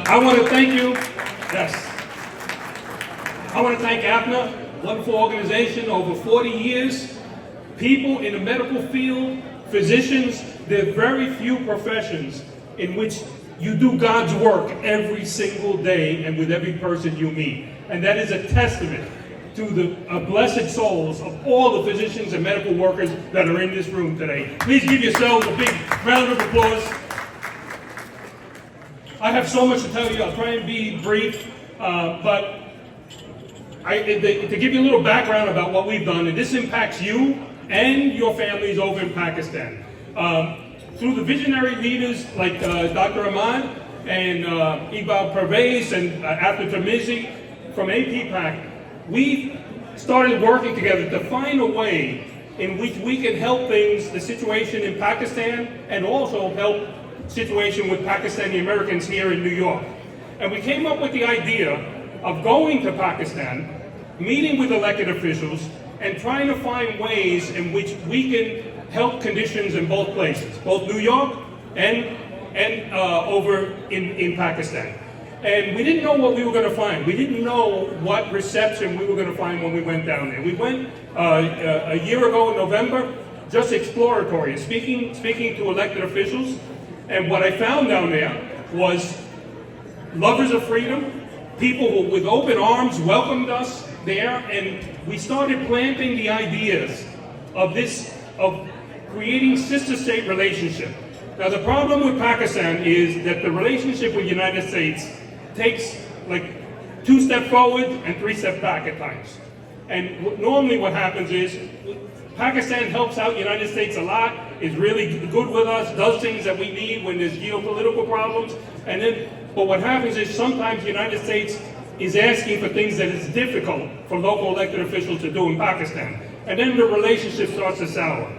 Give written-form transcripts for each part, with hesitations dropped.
I want to thank you. Yes. I want to thank APNA, wonderful organization, over 40 years. People in the medical field, physicians, there are very few professions in which you do God's work every single day and with every person you meet. And that is a testament to the blessed souls of all the physicians and medical workers that are in this room today. Please give yourselves a big round of applause. I have so much to tell you. I'll try and be brief, but to give you a little background about what we've done, and this impacts you and your families over in Pakistan. Through the visionary leaders like Dr. Ahmad and Iqbal Pervez and After Tamizi from APPAC, we started working together to find a way in which we can help the situation in Pakistan, and also help situation with Pakistani Americans here in New York. And we came up with the idea of going to Pakistan, meeting with elected officials, and trying to find ways in which we can help conditions in both places, both New York and over in Pakistan. And we didn't know what we were going to find. We didn't know what reception we were going to find when we went down there. We went a year ago in November, just exploratory, speaking to elected officials. And what I found down there was lovers of freedom, people who with open arms welcomed us there, and we started planting the ideas of creating sister-state relationship. Now the problem with Pakistan is that the relationship with the United States takes like 2 steps forward and 3 steps back at times. And normally what happens is Pakistan helps out the United States a lot, is really good with us, does things that we need when there's geopolitical problems. But what happens is sometimes the United States is asking for things that is difficult for local elected officials to do in Pakistan. And then the relationship starts to sour.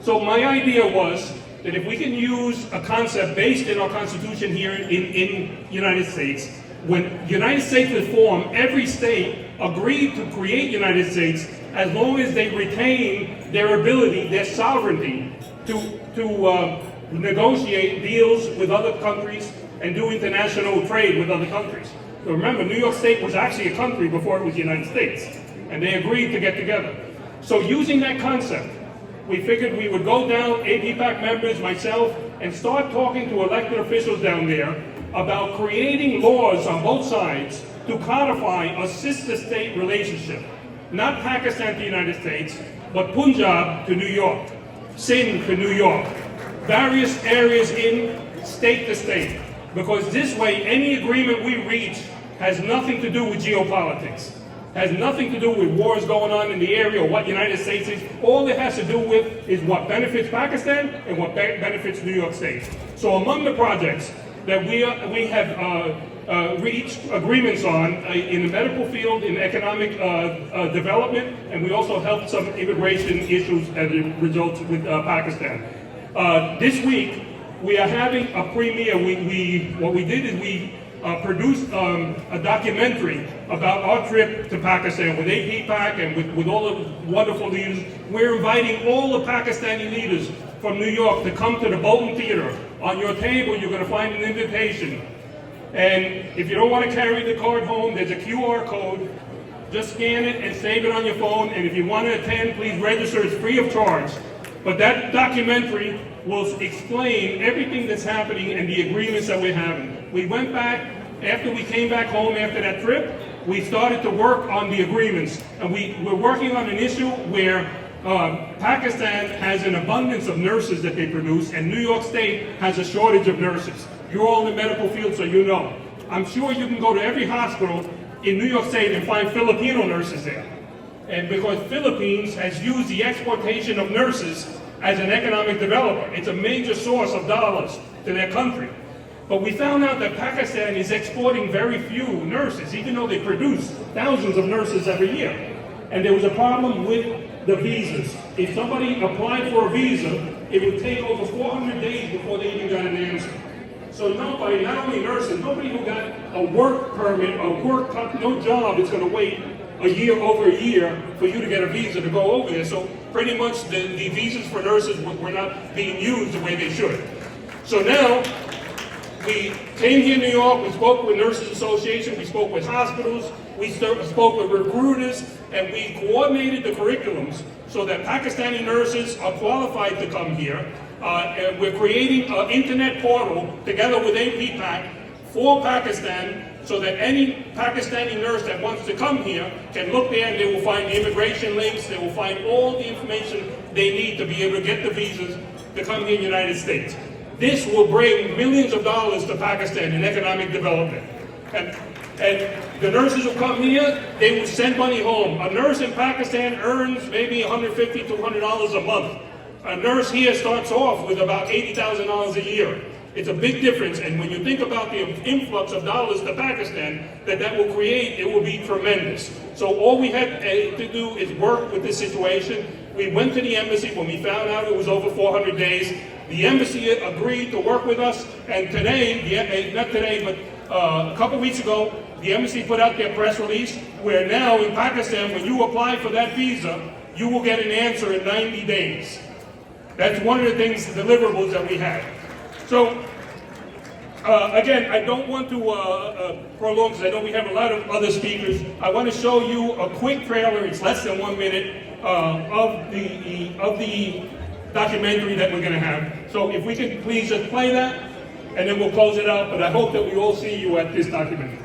So my idea was that if we can use a concept based in our Constitution here in the United States, when the United States was formed, every state agreed to create the United States as long as they retain their ability, their sovereignty, to negotiate deals with other countries and do international trade with other countries. So remember, New York State was actually a country before it was the United States, and they agreed to get together. So using that concept, we figured we would go down, APPAC members, myself, and start talking to elected officials down there about creating laws on both sides to codify a sister-state relationship. Not Pakistan to the United States, but Punjab to New York, Sindh to New York, various areas in state to state. Because this way, any agreement we reach has nothing to do with geopolitics, has nothing to do with wars going on in the area or what the United States is. All it has to do with is what benefits Pakistan and what benefits New York State. So among the projects that we have reached agreements on in the medical field, in economic development, and we also helped some immigration issues as a result with Pakistan. This week, we are having a premiere. What we did is we produced a documentary about our trip to Pakistan with APPAC and with all the wonderful leaders. We're inviting all the Pakistani leaders from New York to come to the Bolton Theater. On your table, you're going to find an invitation. And if you don't want to carry the card home, there's a QR code. Just scan it and save it on your phone. And if you want to attend, please register. It's free of charge. But that documentary will explain everything that's happening and the agreements that we're having. We went back, after we came back home after that trip, we started to work on the agreements. And we're working on an issue where Pakistan has an abundance of nurses that they produce, and New York State has a shortage of nurses. You're all in the medical field, so you know. I'm sure you can go to every hospital in New York State and find Filipino nurses there. And because Philippines has used the exportation of nurses as an economic developer, it's a major source of dollars to their country. But we found out that Pakistan is exporting very few nurses, even though they produce thousands of nurses every year. And there was a problem with the visas. If somebody applied for a visa, it would take over 400 days before they even got an answer. So nobody, not only nurses, nobody who got a work permit, no job is going to wait over a year for you to get a visa to go over there. So pretty much the visas for nurses were not being used the way they should. So now We came here in New York, we spoke with Nurses Association, we spoke with hospitals, we spoke with recruiters, and we coordinated the curriculums so that Pakistani nurses are qualified to come here. And we're creating an internet portal together with APPAC for Pakistan, so that any Pakistani nurse that wants to come here can look there and they will find the immigration links, they will find all the information they need to be able to get the visas to come here in the United States. This will bring millions of dollars to Pakistan in economic development. And the nurses who come here, they will send money home. A nurse in Pakistan earns maybe $150 to $200 a month. A nurse here starts off with about $80,000 a year. It's a big difference, and when you think about the influx of dollars to Pakistan that will create, it will be tremendous. So all we had to do is work with this situation. We went to the embassy when we found out it was over 400 days. The embassy agreed to work with us, and today, not today, but a couple weeks ago, the embassy put out their press release where now in Pakistan, when you apply for that visa, you will get an answer in 90 days. That's one of the things, the deliverables that we had. So, again, I don't want to prolong because I know we have a lot of other speakers. I want to show you a quick trailer, it's less than 1 minute, of the documentary that we're going to have. So if we can please just play that, and then we'll close it out, but I hope that we all see you at this documentary.